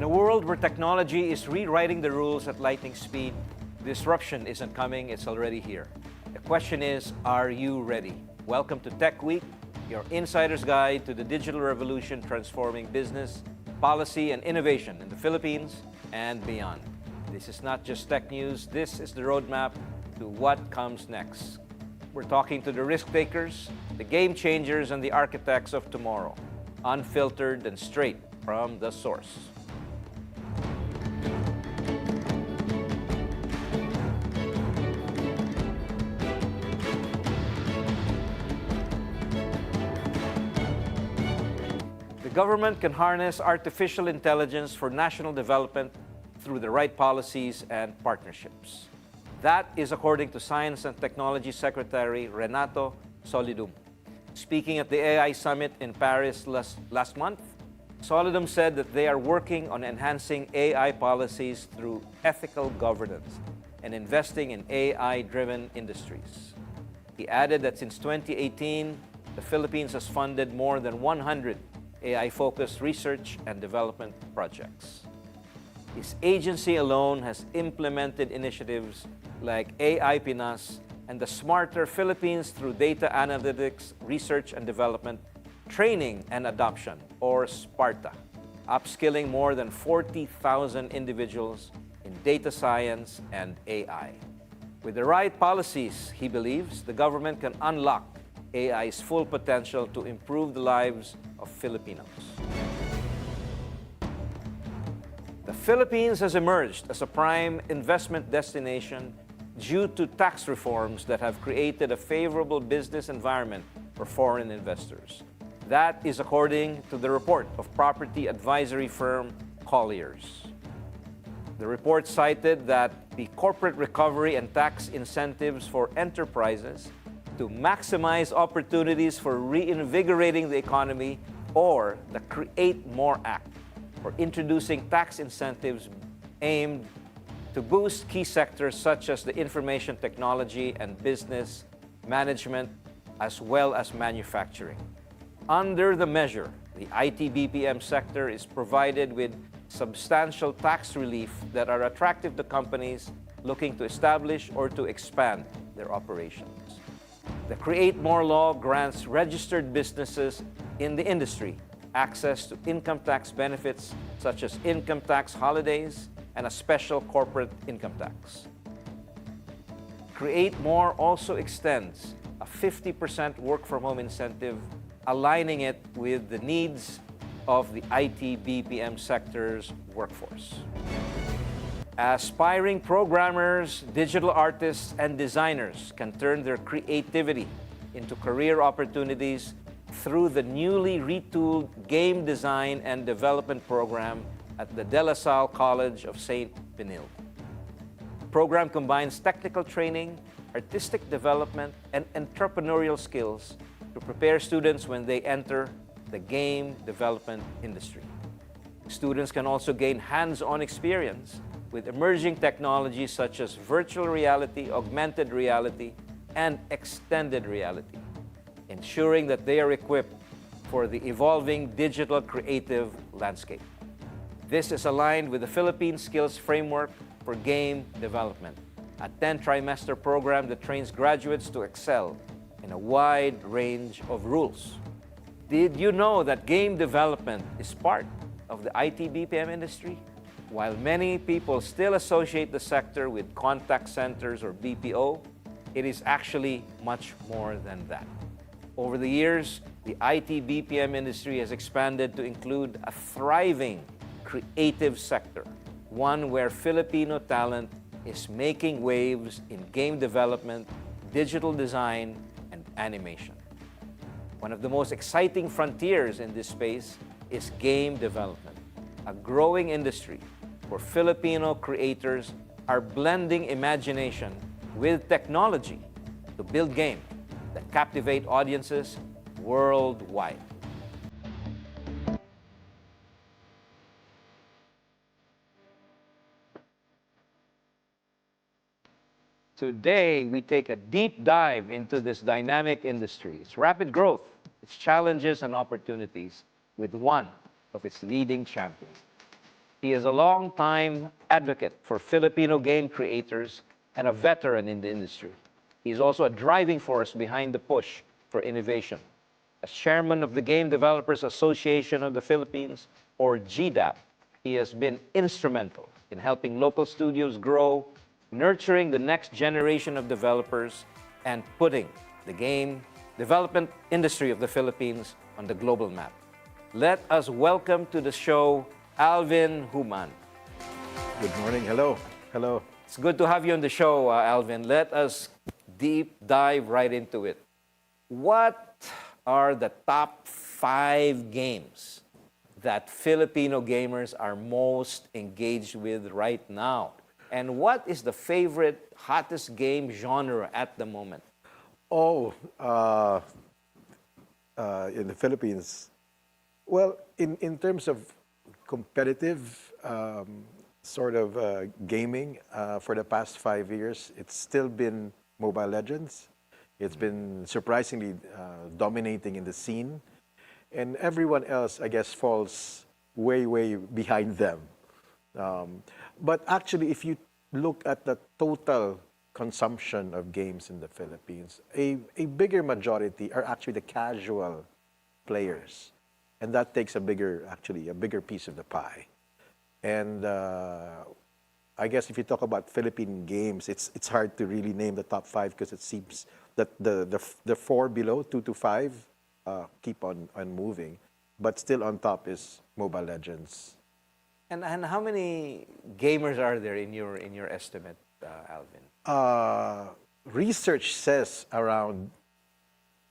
In a world where technology is rewriting the rules at lightning speed, disruption isn't coming, it's already here. The question is, are you ready? Welcome to Tech Week, your insider's guide to the digital revolution transforming business, policy, and innovation in the Philippines and beyond. This is not just tech news, this is the roadmap to what comes next. We're talking to the risk takers, the game changers, and the architects of tomorrow, unfiltered and straight from the source. The government can harness artificial intelligence for national development through the right policies and partnerships. That is according to Science and Technology Secretary Renato Solidum. Speaking at the AI Summit in Paris last month, Solidum said that they are working on enhancing AI policies through ethical governance and investing in AI-driven industries. He added that since 2018, the Philippines has funded more than 100 AI-focused research and development projects. His agency alone has implemented initiatives like AI Pinas and the Smarter Philippines through data analytics, research and development, training and adoption, or SPARTA, upskilling more than 40,000 individuals in data science and AI. With the right policies, he believes, the government can unlock AI's full potential to improve the lives of Filipinos. The Philippines has emerged as a prime investment destination due to tax reforms that have created a favorable business environment for foreign investors. That is according to the report of property advisory firm Colliers. The report cited that the corporate recovery and tax incentives for enterprises to maximize opportunities for reinvigorating the economy, or the Create More Act, for introducing tax incentives aimed to boost key sectors such as the information technology and business management, as well as manufacturing. Under the measure, the IT-BPM sector is provided with substantial tax relief that are attractive to companies looking to establish or to expand their operations. The Create More law grants registered businesses in the industry access to income tax benefits such as income tax holidays and a special corporate income tax. Create More also extends a 50% work-from-home incentive, aligning it with the needs of the IT-BPM sector's workforce. Aspiring programmers, digital artists, and designers can turn their creativity into career opportunities through the newly retooled Game Design and Development Program at the De La Salle College of St. Benilde. The program combines technical training, artistic development, and entrepreneurial skills to prepare students when they enter the game development industry. Students can also gain hands-on experience with emerging technologies such as virtual reality, augmented reality, and extended reality, ensuring that they are equipped for the evolving digital creative landscape. This is aligned with the Philippine Skills Framework for Game Development, a 10-trimester program that trains graduates to excel in a wide range of rules. Did you know that game development is part of the IT-BPM industry? While many people still associate the sector with contact centers or BPO, it is actually much more than that. Over the years, the IT-BPM industry has expanded to include a thriving creative sector, one where Filipino talent is making waves in game development, digital design, and animation. One of the most exciting frontiers in this space is game development, a growing industry where Filipino creators are blending imagination with technology to build games that captivate audiences worldwide. Today, we take a deep dive into this dynamic industry, its rapid growth, its challenges and opportunities, with one of its leading champions. He is a long-time advocate for Filipino game creators and a veteran in the industry. He is also a driving force behind the push for innovation. As chairman of the Game Developers Association of the Philippines, or GDAP, he has been instrumental in helping local studios grow, nurturing the next generation of developers, and putting the game development industry of the Philippines on the global map. Let us welcome to the show Alvin Huban. Good morning. Hello. Hello. It's good to have you on the show, Alvin. Let us deep dive right into it. What are the top 5 games that Filipino gamers are most engaged with right now? And what is the favorite, hottest game genre at the moment? Oh, in the Philippines. Well, in terms of competitive gaming for the past 5 years, it's still been Mobile Legends. It's been surprisingly dominating in the scene. And everyone else, I guess, falls way, way behind them. But actually, if you look at the total consumption of games in the Philippines, a bigger majority are actually the casual players. And that takes a bigger piece of the pie. And I guess if you talk about Philippine games, it's hard to really name the top 5 because it seems that the 4 below, 2 to 5, keep on moving. But still on top is Mobile Legends. And how many gamers are there in your estimate, Alvin? Research says around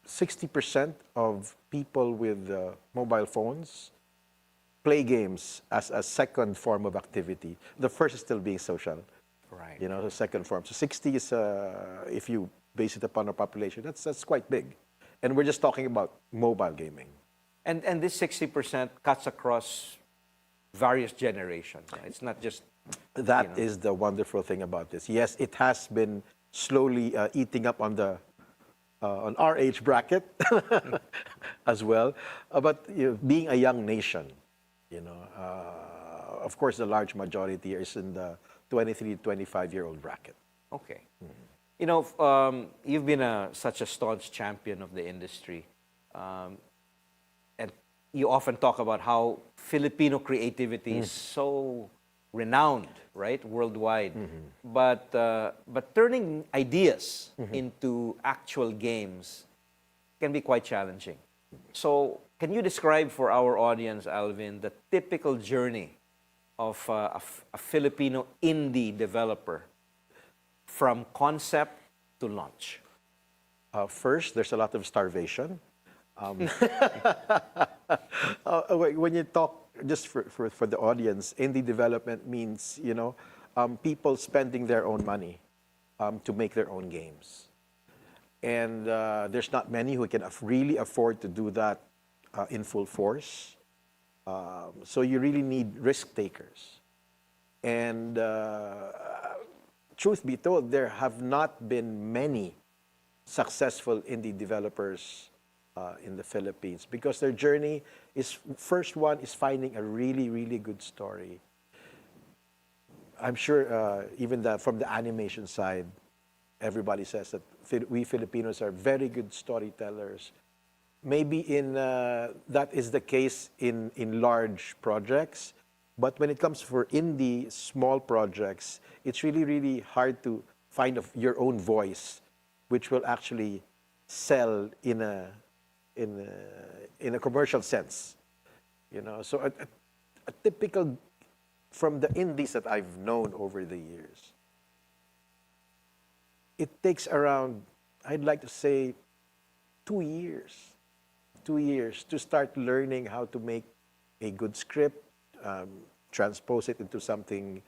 60% of people with mobile phones play games as a second form of activity. The first is still being social. Right. You know, the second form. So 60 is, if you base it upon our population, that's quite big. And we're just talking about mobile gaming. And this 60% cuts across various generations. It's not just... That is the wonderful thing about this. Yes, it has been slowly eating up on our age bracket as well. But being a young nation, of course, the large majority is in the 23 to 25-year-old bracket. Okay. You've been such a staunch champion of the industry. And you often talk about how Filipino creativity is so renowned, right, worldwide. But turning ideas into actual games can be quite challenging. So can you describe for our audience, Alvin, the typical journey of a Filipino indie developer from concept to launch? First, there's a lot of starvation. When you talk, just for the audience, indie development means, people spending their own money to make their own games. And there's not many who can really afford to do that in full force. So you really need risk takers. And truth be told, there have not been many successful indie developers in the Philippines because their journey is, first one is finding a really, really good story. I'm sure even from the animation side, everybody says that we Filipinos are very good storytellers. Maybe that is the case in large projects, but when it comes for indie small projects, it's really, really hard to find your own voice, which will actually sell in a commercial sense. So a typical, from the indies that I've known over the years, it takes around, I'd like to say, 2 years. 2 years to start learning how to make a good script, transpose it into something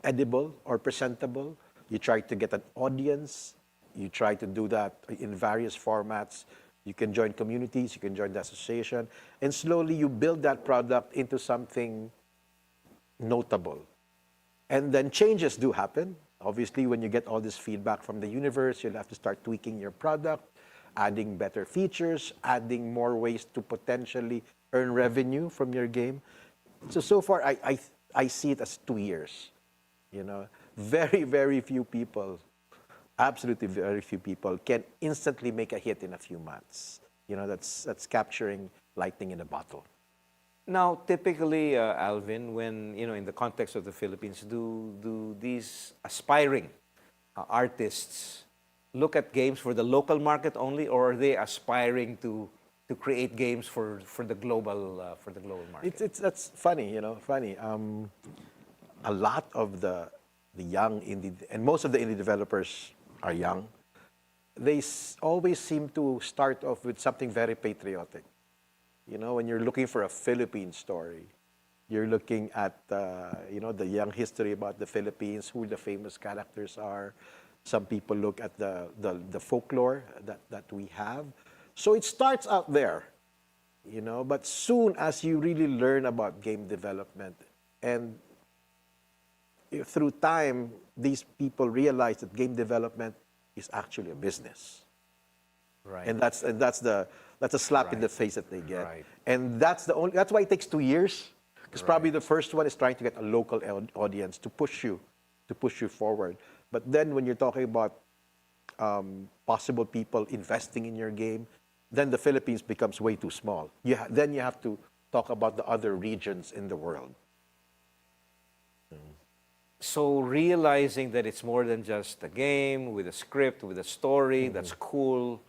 edible or presentable. You try to get an audience. You try to do that in various formats. You can join communities, you can join the association, and slowly you build that product into something notable. And then changes do happen. Obviously, when you get all this feedback from the universe, you'll have to start tweaking your product, adding better features, adding more ways to potentially earn revenue from your game. So far, I see it as 2 years. You know, very few people, absolutely very few people can instantly make a hit in a few months. You know, that's capturing lightning in a bottle. Now, typically, Alvin, when, in the context of the Philippines, do these aspiring artists look at games for the local market only, or are they aspiring to create games for the global market? It's that's funny, you know, funny. A lot of the young indie, and most of the indie developers are young. They always seem to start off with something very patriotic. You know, when you're looking for a Philippine story, you're looking at the young history about the Philippines, who the famous characters are. Some people look at the folklore that we have. So it starts out there, you know. But soon as you really learn about game development, and through time, these people realize that game development is actually a business. Right. And that's a slap in the face that they get. Right. And that's why it takes 2 years. Because probably Right. the first one is trying to get a local audience to push you forward. But then when you're talking about possible people investing in your game, then the Philippines becomes way too small. Then you have to talk about the other regions in the world. So realizing that it's more than just a game with a script, with a story that's cool,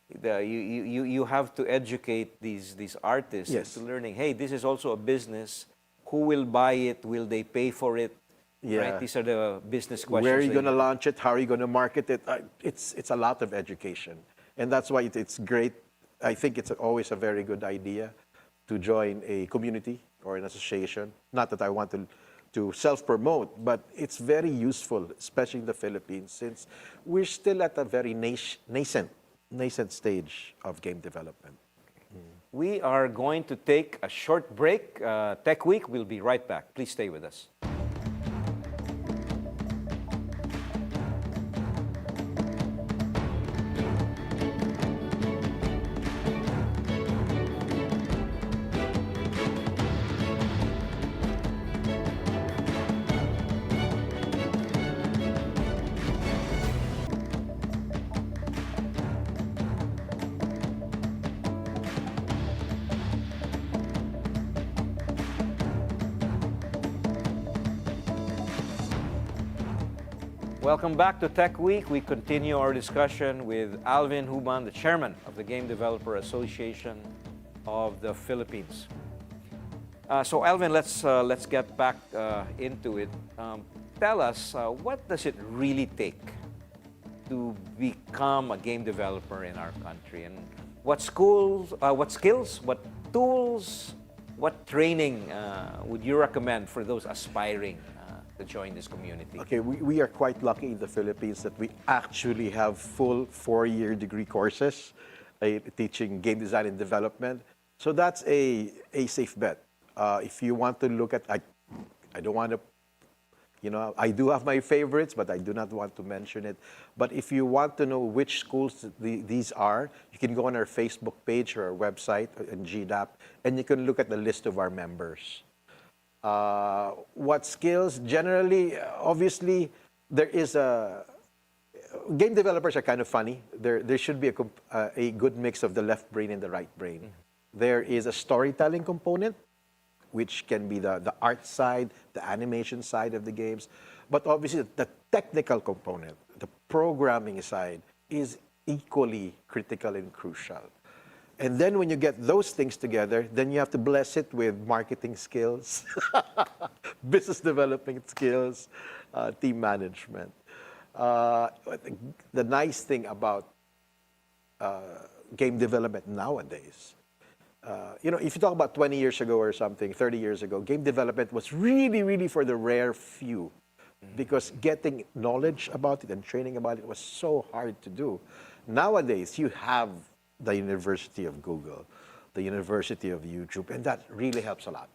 you have to educate these artists Yes. into learning, hey, this is also a business. Who will buy it? Will they pay for it? Yeah. Right? These are the business questions. Where are you that going to launch it? How are you going to market it? It's a lot of education. And that's why it's great. I think it's always a very good idea to join a community or an association. Not that I want to self-promote, but it's very useful, especially in the Philippines, since we're still at a very nascent stage of game development. We are going to take a short break. Tech Week, we'll be right back. Please stay with us. Welcome back to Tech Week. We continue our discussion with Alvin Huban, the chairman of the Game Developer Association of the Philippines. So Alvin, let's get back into it. Tell us, what does it really take to become a game developer in our country, and what skills, what tools, what training would you recommend for those aspiring to join this community? Okay, we are quite lucky in the Philippines that we actually have full 4-year degree courses teaching game design and development. So that's a safe bet. If you want to look at, I don't want to, I do have my favorites, but I do not want to mention it. But if you want to know which schools these are, you can go on our Facebook page or our website in GDAP, and you can look at the list of our members. What skills? Generally, obviously, there is game developers are kind of funny. There should be a good mix of the left brain and the right brain. Mm-hmm. There is a storytelling component, which can be the art side, the animation side of the games. But obviously, the technical component, the programming side, is equally critical and crucial. And then when you get those things together, then you have to bless it with marketing skills, business development skills, team management. The nice thing about game development nowadays, if you talk about 20 years ago or something, 30 years ago, game development was really, really for the rare few, because getting knowledge about it and training about it was so hard to do. Nowadays, you have the University of Google, the University of YouTube, and that really helps a lot.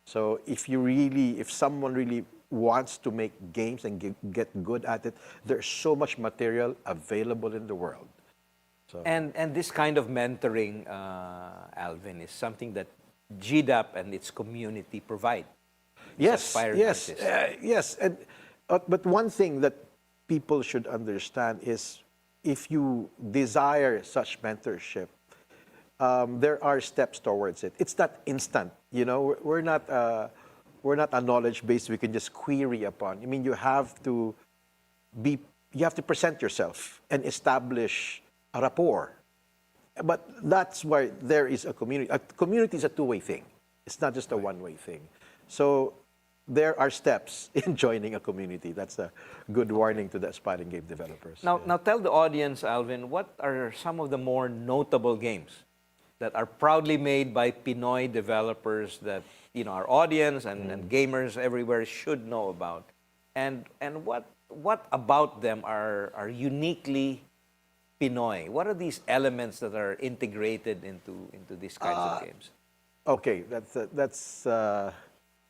So if someone really wants to make games and get good at it, there's so much material available in the world. So. And this kind of mentoring, Alvin, is something that GDAP and its community provide. These Yes, aspiring yes, artists. yes. And, but one thing that people should understand is if you desire such mentorship, there are steps towards it. It's not instant. You know, we're not a knowledge base we can just query upon. I mean, be you have to present yourself and establish a rapport. But that's why there is a community. A community is a two-way thing. It's not just a one-way thing. So there are steps in joining a community. That's a good warning to the aspiring game developers. Now tell the audience, Alvin, what are some of the more notable games that are proudly made by Pinoy developers that our audience and gamers everywhere should know about, and what about them are uniquely Pinoy? What are these elements that are integrated into these kinds of games? Okay, that's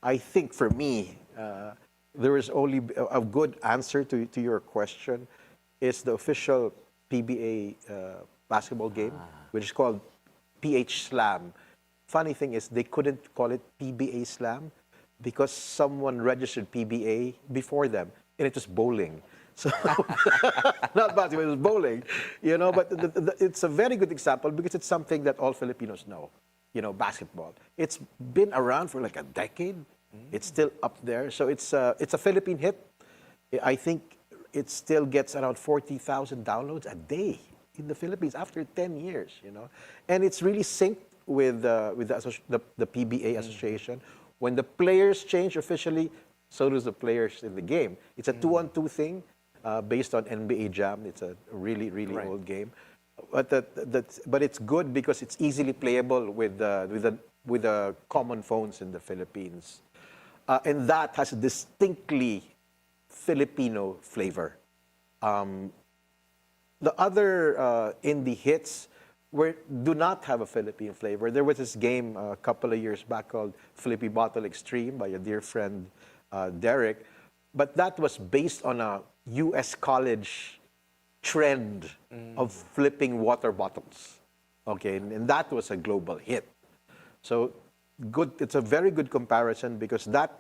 I think for me, there is only a good answer to your question is the official PBA basketball game, which is called PH Slam. Funny thing is they couldn't call it PBA Slam because someone registered PBA before them, and it was bowling. So not basketball, it was bowling, But it's a very good example because it's something that all Filipinos know, basketball. It's been around for like a decade. It's still up there, so it's a Philippine hit. I think it still gets around 40,000 downloads a day in the Philippines after 10 years, And it's really synced with the PBA association. When the players change officially, so does the players in the game. It's a 2-on-2 thing based on NBA Jam. It's a really old game, but it's good because it's easily playable with the common phones in the Philippines, and that has a distinctly Filipino flavor. The other indie hits do not have a Philippine flavor. There was this game a couple of years back called Flippy Bottle Extreme by a dear friend, Derek, but that was based on a U.S. college trend of flipping water bottles. Okay, and that was a global hit. So good. It's a very good comparison because that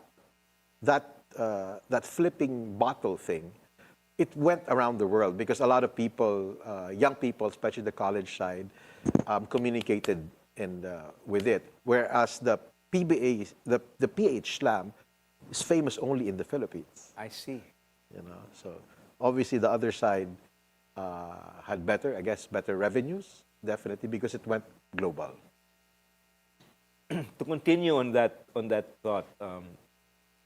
flipping bottle thing, it went around the world because a lot of people, young people, especially the college side, communicated with it. Whereas the PBA, the PH Slam, is famous only in the Philippines. I see. So obviously the other side had better revenues, definitely because it went global. To continue on that thought,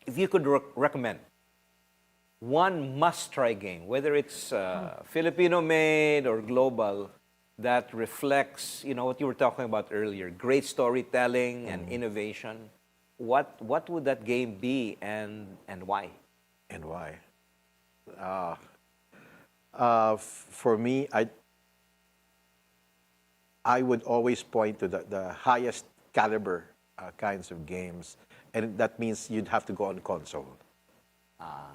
if you could recommend one must-try game, whether it's Filipino-made or global, that reflects, what you were talking about earlier, great storytelling and innovation, what would that game be and why? And why? For me, I would always point to the highest caliber kinds of games, and that means you'd have to go on console.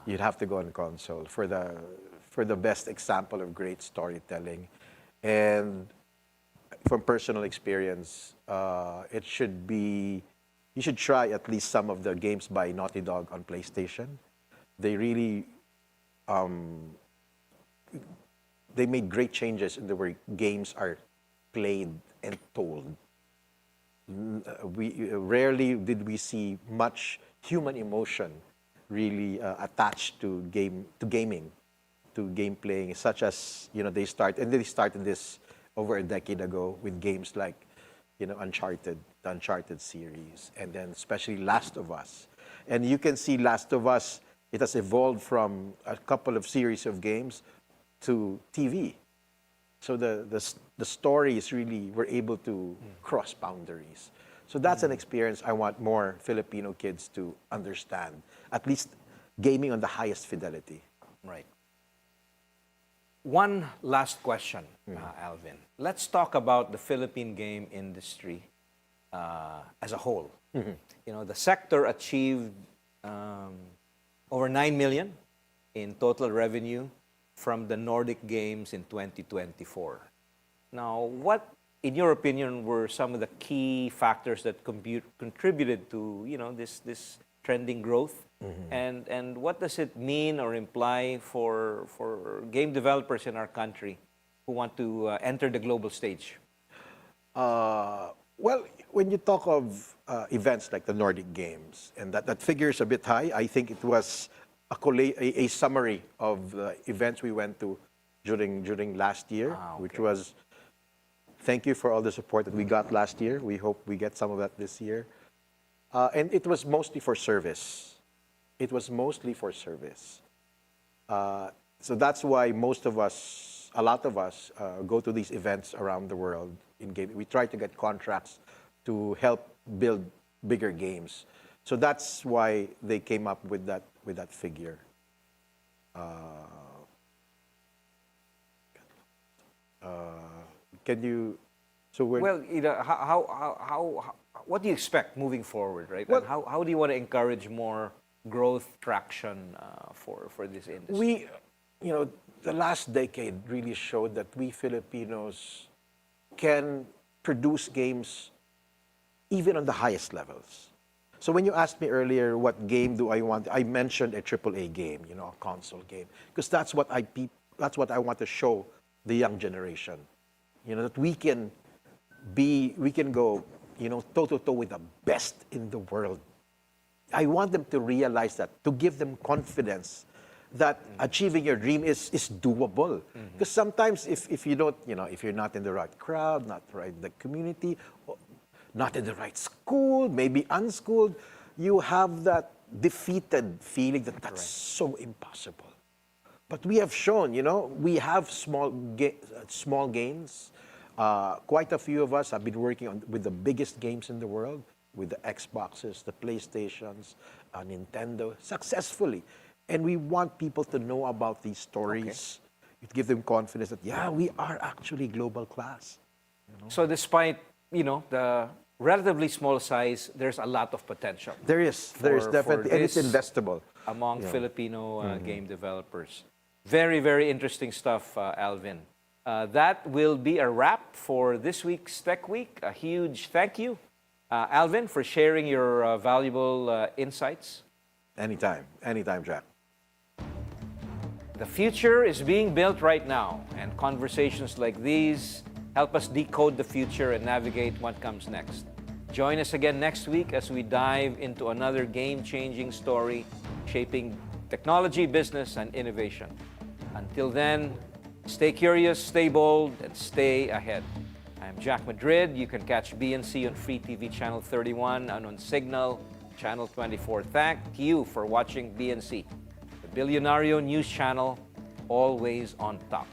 You'd have to go on console for the best example of great storytelling, and from personal experience, it should be. You should try at least some of the games by Naughty Dog on PlayStation. They really they made great changes in the way games are played and told. Rarely did we see much human emotion really attached to gaming, to game playing, such as they started this over a decade ago with games like Uncharted, the Uncharted series, and then especially Last of Us. And you can see Last of Us, it has evolved from a couple of series of games to TV. So the stories really were able to cross boundaries. So that's an experience I want more Filipino kids to understand, at least gaming on the highest fidelity. Right. One last question, Alvin. Let's talk about the Philippine game industry as a whole. The sector achieved over 9 million in total revenue from the Nordic Games in 2024. Now, what in your opinion, were some of the key factors that contributed to this trending growth? And what does it mean or imply for game developers in our country who want to enter the global stage? Well, when you talk of events like the Nordic Games, and that figure is a bit high, I think it was a summary of the events we went to during last year, which was, thank you for all the support that we got last year. We hope we get some of that this year. And it was mostly for service. It was mostly for service. So that's why a lot of us, go to these events around the world in gaming. We try to get contracts to help build bigger games. So that's why they came up with that figure. Can you? So Well, what do you expect moving forward, right? Well, And how do you want to encourage more growth traction for this industry? the last decade really showed that we Filipinos can produce games even on the highest levels. So when you asked me earlier what game do I want, I mentioned a AAA game, a console game, because that's what I want to show the young generation. That we can go, toe to toe with the best in the world. I want them to realize that, to give them confidence that achieving your dream is doable. Because sometimes if you don't, if you're not in the right crowd, not right in the community, not in the right school, maybe unschooled, you have that defeated feeling that that's so impossible. But we have shown, we have small gains. Quite a few of us have been working with the biggest games in the world, with the Xboxes, the PlayStations, Nintendo, successfully. And we want people to know about these stories. To give them confidence that, we are actually global class. So despite, the relatively small size, there's a lot of potential. There is definitely, and it's investable. Among Filipino game developers. Very, very interesting stuff, Alvin. That will be a wrap for this week's Tech Week. A huge thank you, Alvin, for sharing your valuable insights. Anytime, Jack. The future is being built right now, and conversations like these help us decode the future and navigate what comes next. Join us again next week as we dive into another game-changing story shaping technology, business, and innovation. Until then, stay curious, stay bold, and stay ahead. I'm Jack Madrid. You can catch BNC on Free TV Channel 31 and on Signal Channel 24. Thank you for watching BNC, the Bilyonaryo news channel, always on top.